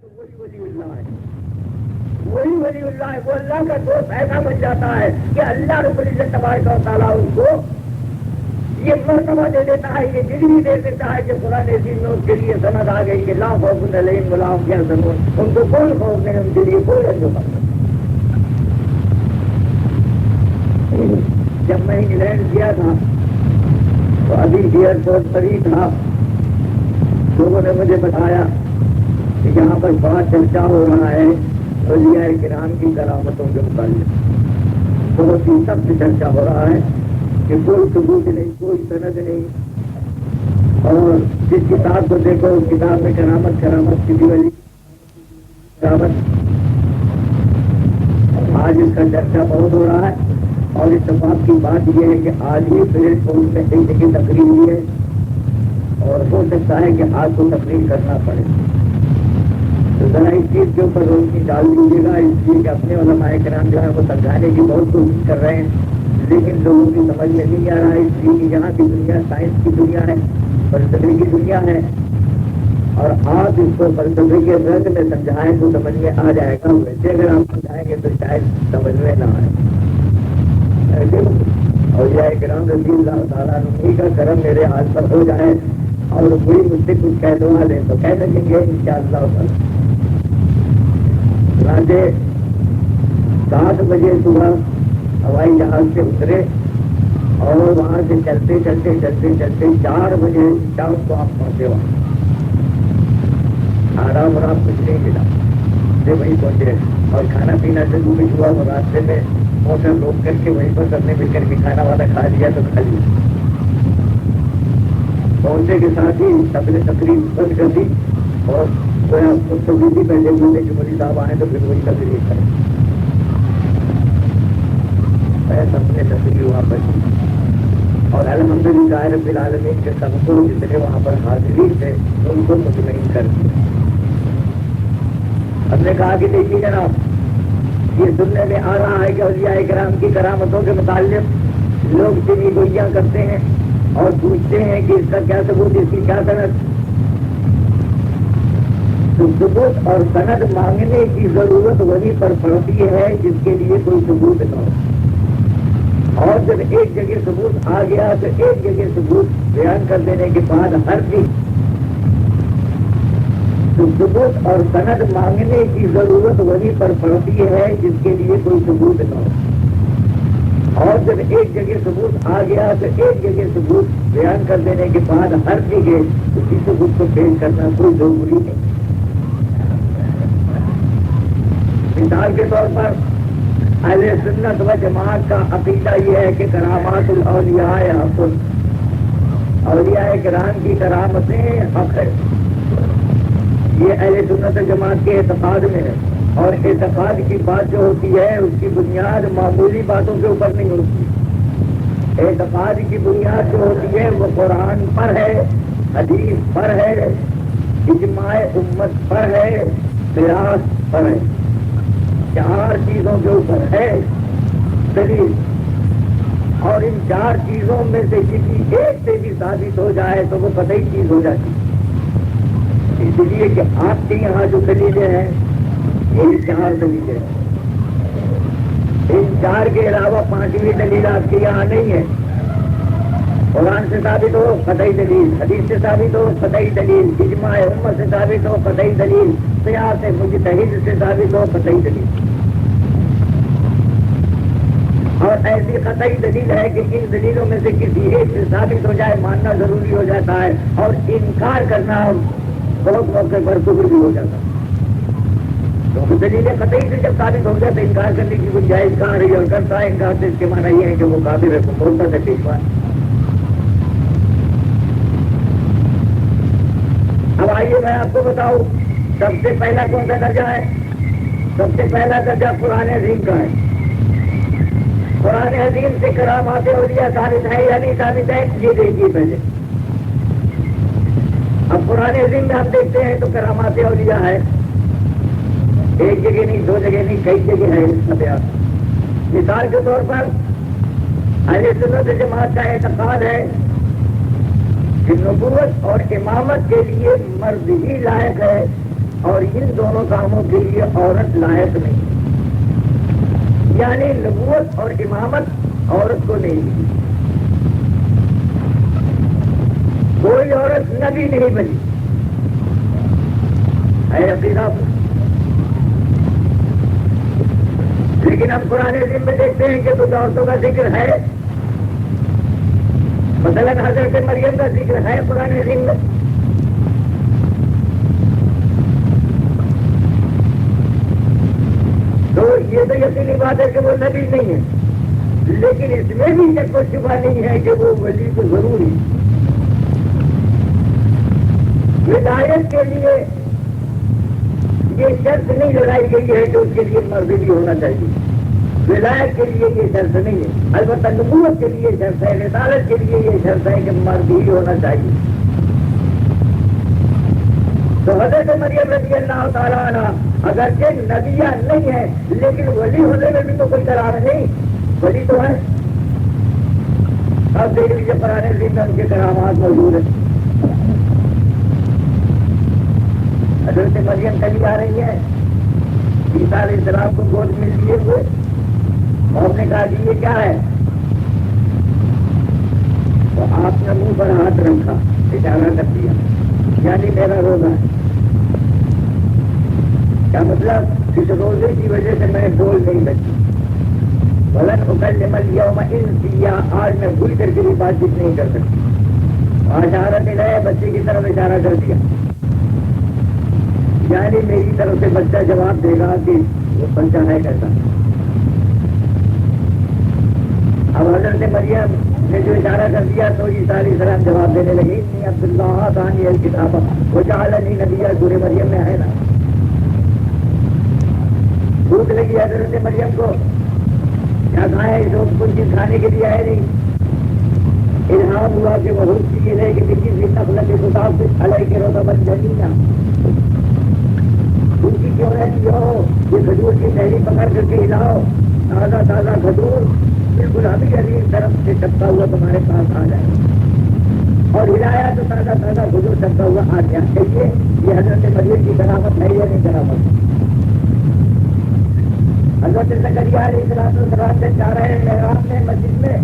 تو وہی ولی اللہ ہے، وہی ولی اللہ ہے، وہ اللہ کا دوست ایسا بن جاتا ہے کہ اللہ رب العزت تبارک و تعالیٰ ان کو یہ مرتبہ دے دیتا ہے، یہ ڈگری دے دیتا ہے کہ قرآن عظیم میں اس کے لیے سند آ گئی کہ لا خوف علیہم ولا هم يحزنون، ان کو کوئی خوف نہیں، ان کے لیے کوئی رنج و غم نہیں۔ جب میں انگلینڈ گیا تھا تو ابھی ایئرپورٹ پر ہی تھا، لوگوں نے مجھے بتایا کہ یہاں پر بڑا چرچا ہو رہا ہے اولیاء کرام کی کرامتوں کے متعلق، بہت ہی سخت چرچا ہو رہا ہے کہ کوئی ثبوت نہیں، کوئی سند نہیں، اور جس کتاب کو دیکھو اس کتاب میں کرامت کرامت کسی ولی کرامت۔ آج اس کا چرچا بہت ہو رہا ہے، اور اتفاق کی بات یہ ہے کہ آج ہی پلیٹ فارم میں ایک جگہ تقریر ہوئی ہے، اور ہو سکتا ہے کہ آج کو تقریر کرنا پڑے، تو ذرا اس چیز کے اوپر روشنی ڈال دیجیے گا، اس لیے کہ اپنے علماء کرام جو ہے وہ سمجھانے کی بہت کوشش کر رہے ہیں، لیکن لوگوں کی سمجھ میں نہیں آ رہا ہے، اس لیے کہ یہاں کی دنیا سائنس کی دنیا ہے، فلسفے کی دنیا ہے، اور آپ اس کو فلسفے کے رنگ میں سمجھائیں تو سمجھ میں آ جائے گا، ویسے اگر آپ سمجھائیں گے تو شاید سمجھ میں نہ آئے۔ اولیاء کرام رضی اللہ تعالیٰ عنہ کا کرم میرے ہاتھ پر ہو جائے اور کوئی مجھ سے کچھ کہہ دوا دے تو کہہ سکیں گے انشاءاللہ تعالیٰ۔ 7 بجے صبح ہوائی جہاز سے اترے اور وہاں سے چلتے چلتے چلتے چلتے 4 بجے شام کو آپ پہنچے، وہاں آرام اور آپ کچھ نہیں ملا، سے وہیں پہنچے، اور کھانا پینا سے کچھ ہوا، اور راستے میں موٹر روک کر کے وہیں پر سب نے مل کر کے کھانا وانا کھا لیا تو کھا لیا۔ پہنچے کے ساتھ ہی سب نے تقریب بند کر دی، اور بھی پہلے بولے کہ مودی صاحب آئے تو پھر وہی تقریر کریں، سب نے تقریر وہاں پر کی، اور الحمدللہ رب العالمین کے سب کو جتنے وہاں پر حاضرین تھے ان کو مطمئن کر دیا۔ ہم نے کہا کہ دیکھیے جناب، یہ سننے میں آ رہا ہے کہ اولیاء کرام کی کرامتوں کے متعلق لوگ چنی گوئیاں کرتے ہیں اور پوچھتے ہیں کہ اس کا کیا ثبوت، اس کی کیا سند۔ تو ثبوت اور سند مانگنے کی ضرورت وہیں پر پڑتی ہے جس کے لیے کوئی ثبوت نہ ہو، اور جب ایک جگہ ثبوت آ گیا تو ایک جگہ ثبوت بیان کر دینے کے بعد ہر چیز، تو ثبوت اور سند مانگنے کی ضرورت وہیں پر پڑتی ہے جس کے لیے کوئی ثبوت نہ ہو، اور جب ایک جگہ ثبوت آ گیا تو ایک جگہ ثبوت بیان کر دینے کے بعد ہر جگہ اسی ثبوت کو پیش کرنا کوئی ضروری نہیں۔ مثال کے طور پر اہل سنت و جماعت کا عقیدہ یہ ہے کہ کرامات الاولیاء حق، اولیاء کرام کی کرامتیں حق ہے، یہ اہل سنت و جماعت کے اعتقاد میں ہے، اور اعتقاد کی بات جو ہوتی ہے اس کی بنیاد معمولی باتوں کے اوپر نہیں ہوتی، اعتقاد کی بنیاد جو ہوتی ہے وہ قرآن پر ہے، حدیث پر ہے، اجماع امت پر ہے، قیاس پر ہے، 4 چیزوں کے اوپر ہے دلیل، اور ان 4 چیزوں میں سے کسی ایک سے بھی ثابت ہو جائے تو وہ قطعی چیز ہو جاتی ہے۔ اس لیے کہ آپ کے یہاں جو دلیلیں ہیں یہ 4 دلیلیں ہیں، ان 4 کے علاوہ 5ویں دلیل آپ کے یہاں نہیں ہے۔ قرآن سے ثابت ہو قطعی دلیل، حدیث سے ثابت ہو قطعی دلیل، اجماع امت سے ثابت ہو قطعی دلیل، قیاس مجتہد سے ثابت ہو قطعی دلیل، اور ایسی قطعی دلیل ہے کہ ان دلیلوں میں سے کسی ایک سے ثابت ہو جائے ماننا ضروری ہو جاتا ہے، اور انکار کرنا بہت موقع پر کفر بھی ہو جاتا ہے۔ تو دلیلیں قطعی سے جب ثابت ہو جائے تو انکار کرنے کی گنجائش کہاں رہی، اور کرتا ہے انکار سے اس کے معنی یہ ہے کہ وہ کافر ہے، بولتا ہے پیشوا۔ اب آئیے میں آپ کو بتاؤں سب سے پہلا کون سا درجہ ہے؟ سب سے پہلا درجہ قرآن عظیم کا ہے۔ قرآن عظیم سے کرامات اولیاء ثابت ہے یا نہیں ثابت ہے یہ دیکھیے پہلے۔ اب قرآن عظیم میں ہم دیکھتے ہیں تو کرامات اولیاء ہے، ایک جگہ نہیں، 2 جگہ نہیں، کئی جگہ ہے اس کا بیان۔ مثال کے طور پر اہل سنت جماعت کا اعتقاد ہے کہ نبوت اور امامت کے لیے مرد ہی لائق ہے، اور ان دونوں کاموں کے لیے عورت لائق نہیں، یعنی نبوت اور امامت عورت کو نہیں ملی، کوئی عورت نبی نہیں بنی ہے عقیدہ۔ لیکن ہم قرآن عظیم میں دیکھتے ہیں کہ کچھ عورتوں کا ذکر ہے، مثلاً حضرت مریم کا ذکر ہے قرآن عظیم میں، تو یہ تو یقینی بات ہے کہ وہ نبی نہیں ہے، لیکن اس میں بھی شک و شبہ نہیں ہے کہ وہ ولی تو ضرور ہی ولایت کے لیے یہ شرط نہیں لگائی گئی ہے کہ اس کے لیے مرد بھی ہونا چاہیے، ولایت کے لیے یہ شرط نہیں ہے، البتہ نبوت کے لیے شرط ہے، رسالت کے لیے یہ شرط ہے کہ مرد ہی ہونا چاہیے۔ تو حضرت مریم رضی اللہ تعالیٰ عنہ اگرچہ نبیہ نہیں ہے لیکن ولی ہونے میں بھی تو کوئی قرار نہیں، ولی تو ہے۔ اب دیکھ لیجیے پرانے دن میں ان کے کرامات موجود ہیں۔ حضرت مریم چلی آ رہی ہے، عیسیٰ علیہ السلام کو گود میں لیے ہوئے، اور نے کہا کہ یہ کیا ہے؟ تو آپ نے منہ پر ہاتھ رکھا، اشارہ کر دیا، یعنی میرا روزہ ہے۔ کیا مطلب؟ اس روزے کی وجہ سے میں بول نہیں سکتی، ولن اکلم اليوم انسیا، آج میں بھول کر کے بھی بات چیت نہیں کر سکتی۔ اشارت الیہ، بچے کی طرف اشارہ کر دیا، یعنی میری طرف سے بچہ جواب دے گا کہ وہ بچہ ہے کیسا۔ اب حضرت مریم نے جو اشارہ کر دیا تو عیسیٰ علیہ السلام جواب دینے لگے، انی عبداللہ آتانی الکتاب وجعلنی نبیا، سورہ مریم میں ہے نا۔ بھوک لگی حضرت مریم کو، کیا کھائے؟ جو کچھ چیز کھانے کے لیے ہے نہیں، الہام ہوا کہ وہ حکم کی ہے کہ کسی بھی نقل کے خطاب سے علیہ کے روزہ بن جلینا، ان کی کیوں رہتی ہو؟ یہ کھجور کی ٹہنی پکڑ کر کے ہلاؤ، تازہ تازہ کھجور بالکل ابھی ابھی طرف سے چپتا ہوا تمہارے پاس آ جائے، اور ہلایا تو تازہ تازہ کھجور چپتا ہوا آ گیا۔ دیکھیے یہ حضرت مریم کی کرامت ہے یا نہیں کرامت؟ حضرت زکریا علیہ السلام سے جا رہے ہیں محراب میں مسجد میں،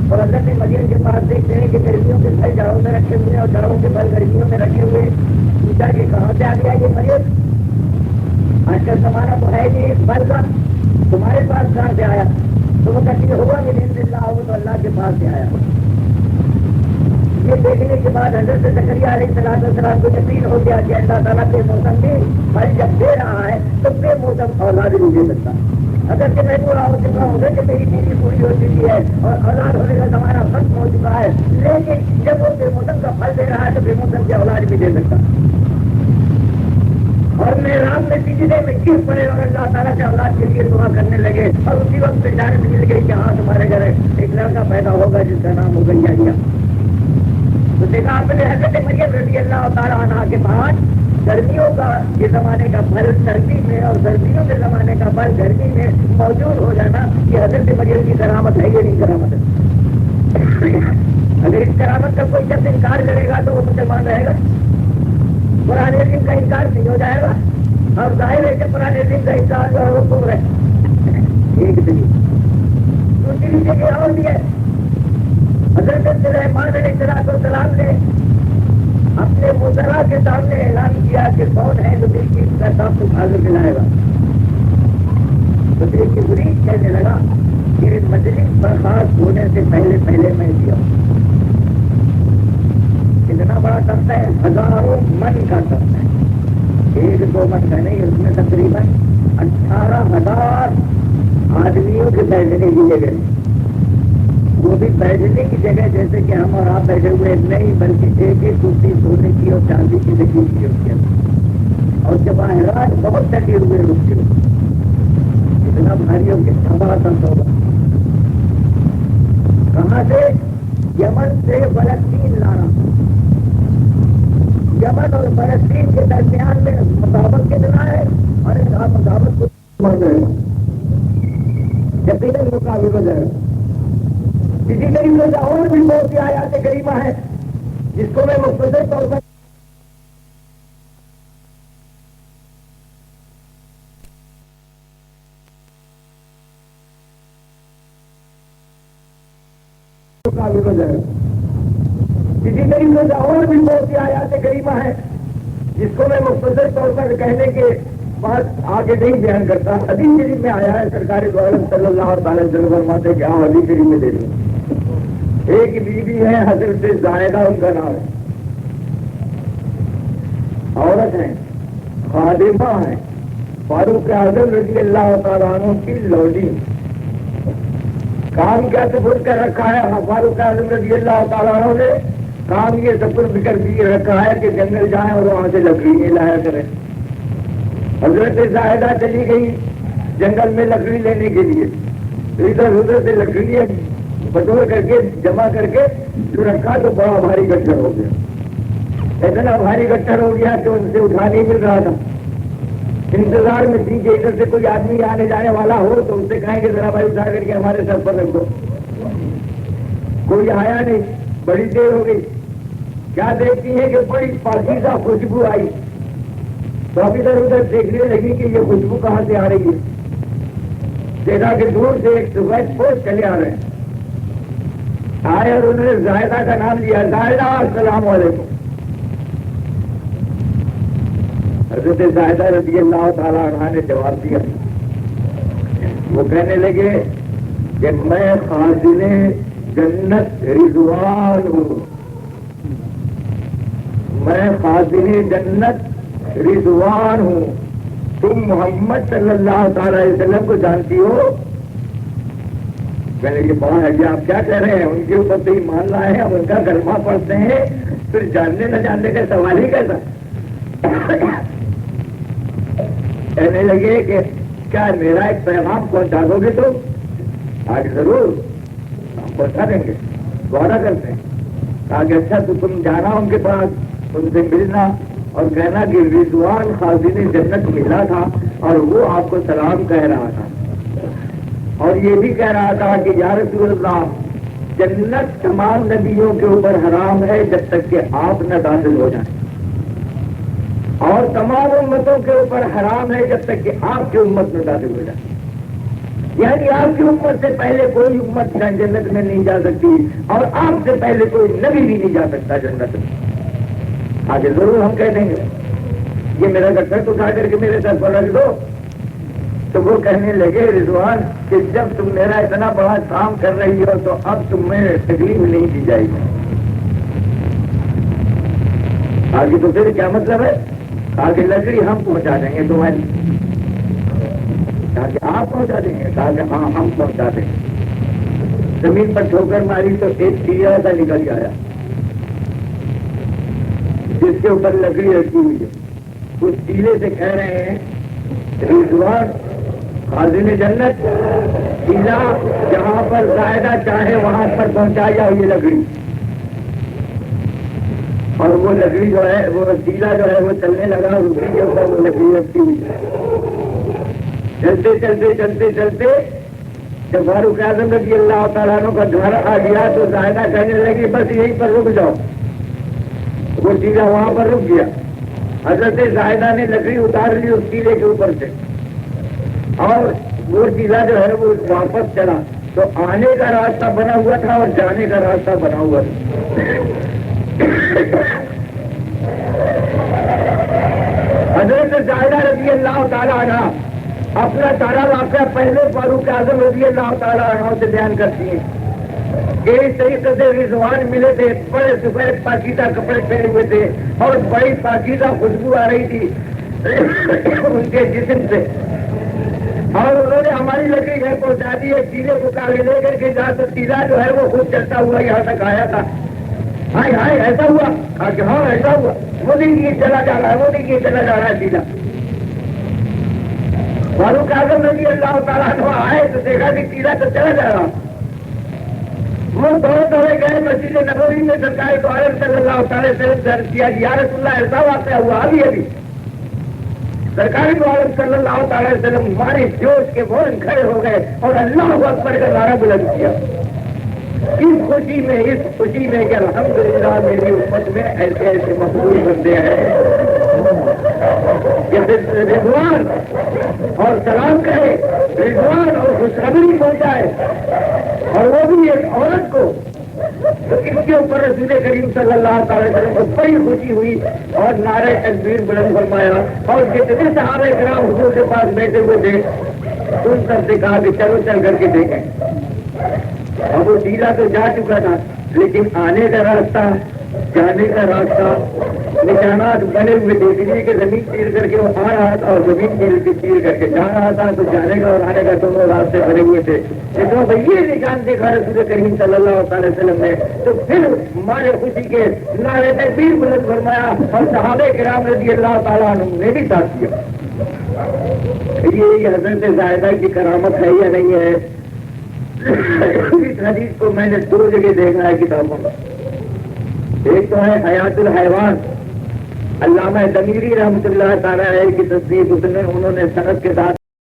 اور حضرت مریم کے پاس دیکھتے ہیں کہ گرمیوں کے پھل جڑوں میں رکھے ہوئے اور جڑوں کے پھل گرمیوں میں رکھے ہوئے۔ پوچھا کہ کہاں سے آ گیا یہ مریم؟ آج کل زمانہ تو ہے نہیں اس پھل کا، تمہارے پاس کہاں سے آیا؟ تو وہ کہتی ہے ہوا کہ دن اللہ ہو تو اللہ کے پاس سے آیا۔ یہ دیکھنے کے بعد حضرت زکریا علیہ السلام کو یقین ہو گیا کہ اللہ تعالیٰ بے موسم بھی پھل جب دے رہا ہے تو بے موسم اولاد نہیں دے سکتا۔ اگر کہ میں پورا ہو چکا ہوں کہ میری بیوی پوری ہو چکی ہے اور اولاد ہونے کا زمانہ ختم ہو چکا ہے، لیکن جب وہ بے موسم کا پھل دے رہا ہے تو بے موسم کی اولاد بھی دے سکتا۔ اور میں رام میں سجدے میں گر پڑے اور اللہ تعالیٰ کے اولاد کے لیے دعا کرنے لگے، اور اسی وقت بشارت مل گئی کہ ہاں تمہارے گھر ایک لڑکا پیدا ہوگا جس کا نام ہوگا یحییٰ۔ تو دیکھا آپ نے حضرت مریم رضی اللہ تعالیٰ عنہا کے بعد گرمیوں کا یہ زمانے کا پھل سردی میں اور سردیوں کے زمانے کا پھل گرمی میں موجود ہو جانا، یہ حضرت مریم کی کرامت ہے یا نہیں کرامت ہے؟ اگر اس کرامت کا کوئی شخص انکار کرے گا تو وہ مسلمان رہے گا؟ قرآن عظیم کا انکار نہیں ہو جائے گا، اور ظاہر ہے کہ قرآن عظیم کا انکار جو ہے وہ کفر ہے۔ ایک دلیل دوسری جگہ اور بھی ہے، حضرت سلیمان علیہ السلام نے اپنے وزراء کے سامنے اعلان کیا کہ کون ہے جو دل کی پیساب کو کھا کر دلائے گا، تو دل کی مریض کہنے لگا کہ مجلس برخاست ہونے سے پہلے پہلے میں دیا۔ اتنا بڑا تختہ ہے، ہزاروں من کا تختہ ہے، ایک دو من کا نہیں، اس میں تقریباً 18,000 آدمیوں کے بیٹھنے کی جگہ، وہ بھی بیٹھنے کی جگہ جیسے کہ ہم اور آپ بیٹھے ہوئے نہیں، بلکہ ایک ایک کرسی سونے کی اور چاندی کی لگی ہوئی ہوتی ہے، اور جواہرات بہت ٹٹے ہوئے رکتے ہوئے، اتنا بھاری ہو کے ہمارا تنت ہوگا۔ کہاں سے؟ یمن سے فلسطین لانا، یمن اور فلسطین کے درمیان میں مسافت کتنا ہے، اور اس مسافت کو مر گئے یقیناً مقابل ہو جائے گا۔ اسی طریقے سے اور بھی بہت سی آیات کریمہ ہے جس کو میں مختصر طور پر کا بھی وجہ ہے. اسی طریقے سے اور بھی بہت سی آیات کریمہ ہیں جس کو میں مختصر طور پر کہنے کے بعد آگے نہیں بیان کرتا. حدیث شریف میں آیا ہے سرکار دو عالم صلی اللہ تعالی وسلم فرماتے کہ ہاں حدیث شریف میں دے دوں. ایک بیوی ہے حضرت زائدہ ان کا نام ہے, عورت ہیں, خادمہ ہیں, فاروق اعظم رضی اللہ تعالیٰ عنہ کی لوڈی. کام کیا سپرد کر رکھا ہے فاروق اعظم رضی اللہ تعالیٰ عنہ نے؟ کام یہ سپرد کر کے رکھا ہے کہ جنگل جائیں اور وہاں سے لکڑی لایا کریں. حضرت زاہدہ چلی گئی جنگل میں لکڑی لینے کے لیے, ادھر ادھر سے لکڑی بٹور کر کے جمع کر کے جو رکھا تو بڑا بھاری گٹھر ہو گیا. اتنا بھاری گٹھر ہو گیا کہ ان سے اٹھا نہیں مل رہا تھا. انتظار میں تھی کہ ادھر سے کوئی آدمی آنے جانے والا ہو تو ان سے کہیں کہ ذرا بھائی اٹھا کر کے ہمارے سر پر رکھ دو. کوئی آیا نہیں, بڑی دیر ہو گئی. کیا دیکھتی ہے کہ بڑی پاکیزہ خوشبو آئی تو اب ادھر ادھر دیکھنے لگی کہ یہ خوشبو کہاں سے آ رہی ہے. دیکھا کہ دور سے ایک سفید پوش چلے آ رہے ہیں. آئے اور انہوں نے زائدہ کا نام لیا, زائدہ السلام علیکم. حضرت زائدہ رضی اللہ تعالیٰ عنہ نے جواب دیا. وہ کہنے لگے کہ میں خازن جنت رضوان ہوں, میں خازن جنت رضوان ہوں. تم محمد صلی اللہ تعالی علیہ وسلم کو جانتی ہو؟ کہنے لگے بڑا ہے جی آپ کیا کہہ رہے ہیں, ان کے اوپر تو ایمان لائے ہیں, ہم ان کا کلمہ پڑھتے ہیں, پھر جاننے نہ جاننے کا سوال ہی کیسا. کہنے لگے کہ کیا میرا ایک پیغام پہنچا دو گے تو؟ آج ضرور ہم پہنچا دیں گے, وعدہ کرتے ہیں. کہا کہ اچھا تو تم جانا ان کے پاس, ان سے ملنا اور کہنا کہ رضوان خازن جنت ملا تھا اور وہ آپ کو سلام کہہ رہا تھا, اور یہ بھی کہہ رہا تھا کہ یا رسول اللہ جنت تمام نبیوں کے اوپر حرام ہے جب تک کہ آپ نہ داخل ہو جائیں, اور تمام امتوں کے اوپر حرام ہے جب تک کہ آپ کی امت میں داخل ہو جائے. یعنی آپ کی امت سے پہلے کوئی امت جنت میں نہیں جا سکتی اور آپ سے پہلے کوئی نبی بھی نہیں جا سکتا جنت میں. آگے ضرور ہم کہہ دیں گے یہ میرا گٹھر اٹھا کر کے میرے سر پر رکھ دو. تو وہ کہنے لگے رضوان کہ جب تم میرا اتنا بڑا کام کر رہی ہو تو اب تمہیں تکلیف نہیں دی جائے گی. آگے تو پھر کیا مطلب ہے؟ آگے لکڑی ہم پہنچا دیں گے تمہاری. کہا کہ آپ پہنچا دیں گے؟ کہا کہ ہاں ہم پہنچا دیں گے. زمین پر ٹھوکر ماری تو ایک تیرا سا نکل آیا جس کے اوپر لکڑی رکھی ہوئی ہے. اس تیلے سے کہہ رہے ہیں رضوان خازن جنت تیلا جہاں پر زائدہ چاہے وہاں پر پہنچا جاؤ یہ لکڑی. اور وہ لکڑی جو ہے وہ تیلا جو ہے وہ چلنے لگا, اسی کے اوپر وہ لکڑی رکھی ہوئی. چلتے چلتے چلتے چلتے جب فاروق اعظم رضی اللہ تعالیٰ عنہ کا گھر آ گیا تو زائدہ کہنے لگی بس یہیں پر رک جاؤ. وہ تیلا وہاں پر رک گیا. حضرت زائدہ نے لکڑی اتار لی اس تیلے کے اوپر سے, اور وہ تیلا جو ہے وہ واپس چلا. تو آنے کا راستہ بنا ہوا تھا اور جانے کا راستہ بنا ہوا تھا. حضرت زائدہ رضی اللہ تعالیٰ عنہ اپنا سارا واقعہ پہلے فاروق اعظم رضی اللہ تعالیٰ عنہ سے بیان کرتی ہیں کہ اس طریقے سے رضوان ملے تھے, بڑے سفید پاکیزہ کپڑے پہنے ہوئے تھے اور بڑی پاکیزہ خوشبو آ رہی تھی ان کے جسم سے, اور انہوں نے ہماری لکڑی گھر پہنچا دی ہے. تیلے کو کاغذ لے کر کے جہاں تک تیلا جو ہے وہ خود چلتا ہوا یہاں تک آیا تھا. ہائے ہائے ایسا ہوا؟ کہا کہ ہاں ایسا ہوا, وہ دیکھیے چلا جا رہا ہے, وہ دیکھیے چلا جا رہا ہے تیلا. فاروق اعظم رضی اللہ تعالیٰ عنہ آئے تو دیکھا کہ تیلا تو چلا جا رہا. وہ دوڑے دوڑے گئے مسجد نبوی میں, سرکار دو عالم صلی اللہ تعالی وسلم درج کیا یا رسول اللہ ایسا واقعہ ہوا ابھی. سرکار دو عالم صلی اللہ تعالی وسلم ہمارے جوش کے فوراً کھڑے ہو گئے اور اللہ اکبر کا نعرہ بلند کیا. اس خوشی میں کہ الحمدللہ میری امت میں ایسے ایسے مقبول بندے ہیں کہ رضوان اور سلام کہے, رضوان اور خوشخبری پہنچائے, اور وہ بھی ایک عورت کو تو اس کے اوپر رسول کریم صلی اللہ تعالی وسلم کو بڑی خوشی ہوئی اور نعرہ تکبیر بلند فرمایا، اور جتنے صحابہ کرام حضور کے پاس بیٹھے ہوئے تھے ان سب سے کہا کہ چلو چل کر کے دیکھیں۔ اب وہ سیدھا تو جا چکا تھا، لیکن آنے کا راستہ، جانے کا راستہ، نشانات بنے ہوئے تھے، اس لیے کہ زمین چیر کر کے وہ آ رہا تھا اور زمین چیر کر کے جا رہا تھا، تو جانے کا اور آنے کا دونوں راستے بنے ہوئے تھے۔ جب یہ نشان دیکھا رسول کریم صلی اللہ علیہ وسلم نے تو پھر مارے خوشی کے نعرہ تکبیر بلند فرمایا اور صحابہ کرام رضی اللہ تعالیٰ عنہ نے بھی ساتھ دیا۔ یہ حضرت زاہدہ کی کرامت ہے یا نہیں ہے؟ اس حدیث کو میں نے دو جگہ دیکھا ہے کتابوں میں۔ ایک تو ہے حیات الحیوان، علامہ دمیری رحمۃ اللہ تعالیٰ علیہ کی تصدیق، انہوں نے سند کے ساتھ